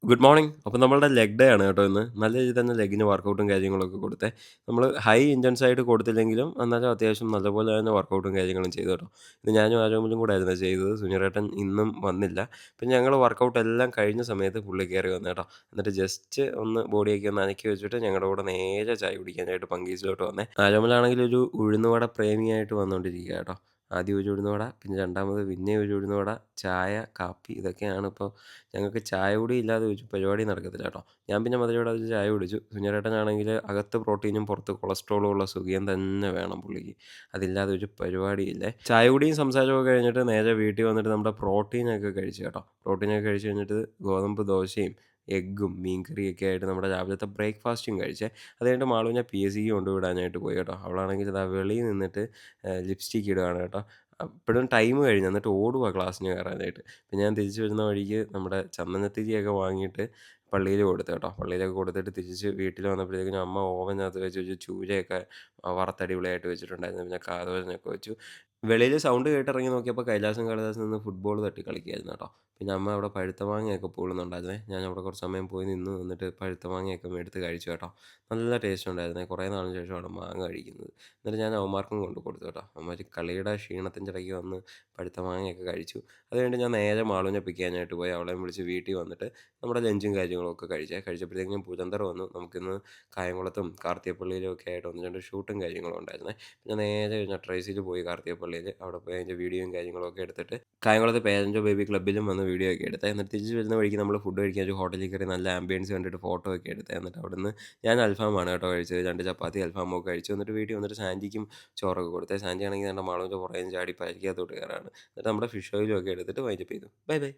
Good morning. അപ്പോൾ നമ്മളുടെ leg day ആണ് കേട്ടോ ഇന്ന്. നല്ല രീതിയിൽ തന്നെ ലെഗിന് വർക്കൗട്ടും കാര്യങ്ങളൊക്കെ കൊടുത്തേ. നമ്മൾ ഹൈ ഇൻറ്റൻസ് ആയിട്ട് കൊടുത്തില്ലെങ്കിലും എന്നാലും അത്യാവശ്യം നല്ലപോലെ തന്നെ വർക്കൗട്ടും കാര്യങ്ങളും ചെയ്തു കേട്ടോ. ഇത് ഞാനും ആരോമലും കൂടെ ആയിരുന്നു ചെയ്തത്. സുനിറേട്ടൻ ഇന്നും വന്നില്ല. പിന്നെ ഞങ്ങൾ വർക്കൗട്ട് എല്ലാം കഴിഞ്ഞ സമയത്ത് പുള്ളി കയറി വന്നു കേട്ടോ. എന്നിട്ട് ജസ്റ്റ് ഒന്ന് ബോഡിയൊക്കെ ഒന്ന് അനക്കി വെച്ചിട്ട് ഞങ്ങളുടെ കൂടെ നേരെ ചായ കുടിക്കാനായിട്ട് പങ്കീസിലോട്ട് വന്നേ. ആരോമലാണെങ്കിൽ ഒരു ഉഴുന്നുവട പ്രേമിയായിട്ട് വന്നുകൊണ്ടിരിക്കുക കേട്ടോ. ആദ്യം ഒരു ഉഴുന്നുവട, പിന്നെ രണ്ടാമത് പിന്നെയും ഒരു ഉഴുന്നുവട, ചായ, കാപ്പി ഇതൊക്കെയാണ് ഇപ്പോൾ. ഞങ്ങൾക്ക് ചായ കുടി ഇല്ലാതെ ഒരു പരിപാടി നടക്കത്തില്ല കേട്ടോ. ഞാൻ പിന്നെ മധുരയോടെ ഒരു ചായ കുടിച്ചു. സുനിയേട്ടനാണെങ്കിൽ അകത്ത് പ്രോട്ടീനും പുറത്ത് കൊളസ്ട്രോളും ഉള്ള സുഖിയൻ തന്നെ വേണം പുള്ളിക്ക്. അതില്ലാതെ ഒരു പരിപാടിയില്ലേ. ചായ കുടിയും സംസാരമൊക്കെ കഴിഞ്ഞിട്ട് നേരെ വീട്ടിൽ വന്നിട്ട് നമ്മുടെ പ്രോട്ടീനൊക്കെ കഴിച്ചു കേട്ടോ. പ്രോട്ടീനൊക്കെ കഴിച്ച് കഴിഞ്ഞിട്ട് ഗോതമ്പ് ദോശയും എഗ്ഗും മീൻകറിയൊക്കെ ആയിട്ട് നമ്മുടെ രാവിലത്തെ ബ്രേക്ക്ഫാസ്റ്റും കഴിച്ചേ. അത് കഴിഞ്ഞിട്ട് മാളുവിനെ PSCക്ക് കൊണ്ടുവിടാനായിട്ട് പോയി കേട്ടോ. അവളാണെങ്കിൽ ഇതാ വെളിയിൽ നിന്നിട്ട് ലിപ്സ്റ്റിക്ക് ഇടുകയാണ് കേട്ടോ. അപ്പോഴും ടൈം കഴിഞ്ഞു. എന്നിട്ട് ഓടുവാ ക്ലാസ്സിന് കയറാനായിട്ട്. പിന്നെ ഞാൻ തിരിച്ച് വരുന്ന വഴിക്ക് നമ്മുടെ ചന്ദനത്തിരിയൊക്കെ വാങ്ങിയിട്ട് പള്ളിയിൽ കൊടുത്തു കേട്ടോ. പള്ളിയിലൊക്കെ കൊടുത്തിട്ട് തിരിച്ച് വീട്ടിൽ വന്നപ്പോഴത്തേക്കിനും അമ്മ ഓവനകത്ത് വെച്ച് ഒരു ചൂരയൊക്കെ വറുത്തടിപൊളിയായിട്ട് വെച്ചിട്ടുണ്ടായിരുന്നു. പിന്നെ കാതോരനൊക്കെ വെച്ചു. വെളിയിൽ സൗണ്ട് കേട്ടിറങ്ങി നോക്കിയപ്പോൾ കൈലാസം കാളിദാസൻ നിന്ന് ഫുട്ബോൾ തട്ടി കളിക്കുകയായിരുന്നു കേട്ടോ. പിന്നെ അമ്മ അവിടെ പഴുത്ത മാങ്ങയൊക്കെ പൂളുന്നുണ്ടായിരുന്നേ. ഞാൻ അവിടെ കുറച്ച് സമയം പോയി നിന്നിട്ട് പഴുത്ത മാങ്ങയൊക്കെ എടുത്ത് കഴിച്ചു കേട്ടോ. നല്ല ടേസ്റ്റ് ഉണ്ടായിരുന്നേ. കുറേ നാളിന് ശേഷമാണ് മാങ്ങ കഴിക്കുന്നത്. എന്നിട്ട് ഞാൻ അവന്മാർക്കും കൊണ്ട് കൊടുത്തു കേട്ടോ. അവന്മാർ കളിയുടെ ക്ഷീണത്തിൻ്റെ ഇടയ്ക്ക് വന്ന് പഴുത്ത മാങ്ങയൊക്കെ കഴിച്ചു. അത് കഴിഞ്ഞിട്ട് ഞാൻ നേരെ മാളുവിനെ പിക്ക് ചെയ്യാനായിട്ട് പോയി. അവളെയും വിളിച്ച് വീട്ടിൽ വന്നിട്ട് നമ്മുടെ ലഞ്ചും കാര്യങ്ങളൊക്കെ കഴിച്ചപ്പോഴത്തേക്കും പുരന്തർ വന്നു. നമുക്കിന്ന് കായംകുളത്തും കാർത്തികപ്പള്ളിയിലും ഒക്കെ ആയിട്ട് ഒന്ന് രണ്ട് ഷൂട്ടും കാര്യങ്ങളും ഉണ്ടായിരുന്നേ. പിന്നെ നേരെ നട്രൈസിൽ പോയി കാർത്തികപ്പള്ളിയിൽ. അവിടെ പോയി അതിൻ്റെ വീഡിയോയും കാര്യങ്ങളൊക്കെ എടുത്തിട്ട് കായംകുളത്ത് പേരൻറ്റോ ബേബി ക്ലബ്ബിലും വന്ന് വീഡിയോ ഒക്കെ എടുത്തേ. എന്നിട്ട് തിരിച്ച് വരുന്ന വഴിക്ക് നമ്മൾ ഫുഡ് കഴിക്കാൻ ഒരു ഹോട്ടലിൽ കയറി നല്ല ആംബിയൻസ് കണ്ടിട്ട് ഫോട്ടോ ഒക്കെ എടുത്തേ. എന്നിട്ട് അവിടുന്ന് ഞാൻ അൽഫാമാണ് കേട്ടോ കഴിച്ചത്. 2 ചപ്പാത്തി അൽഫാമൊക്കെ കഴിച്ചു. എന്നിട്ട് വീട്ടിൽ വന്നിട്ട് സാൻഡിക്കും ചോറൊക്കെ കൊടുത്തേ. സാൻഡി ആണെങ്കിൽ നമ്മുടെ മാളുവിൻ്റെ പുറകെ ചാടി പരിക്കകത്തോട്ട് കയറാണ്. എന്നിട്ട് നമ്മുടെ ഫിഷ് ഓയിലും ഒക്കെ എടുത്തിട്ട് വൈൻഡപ്പ് ചെയ്തു. Bye bye.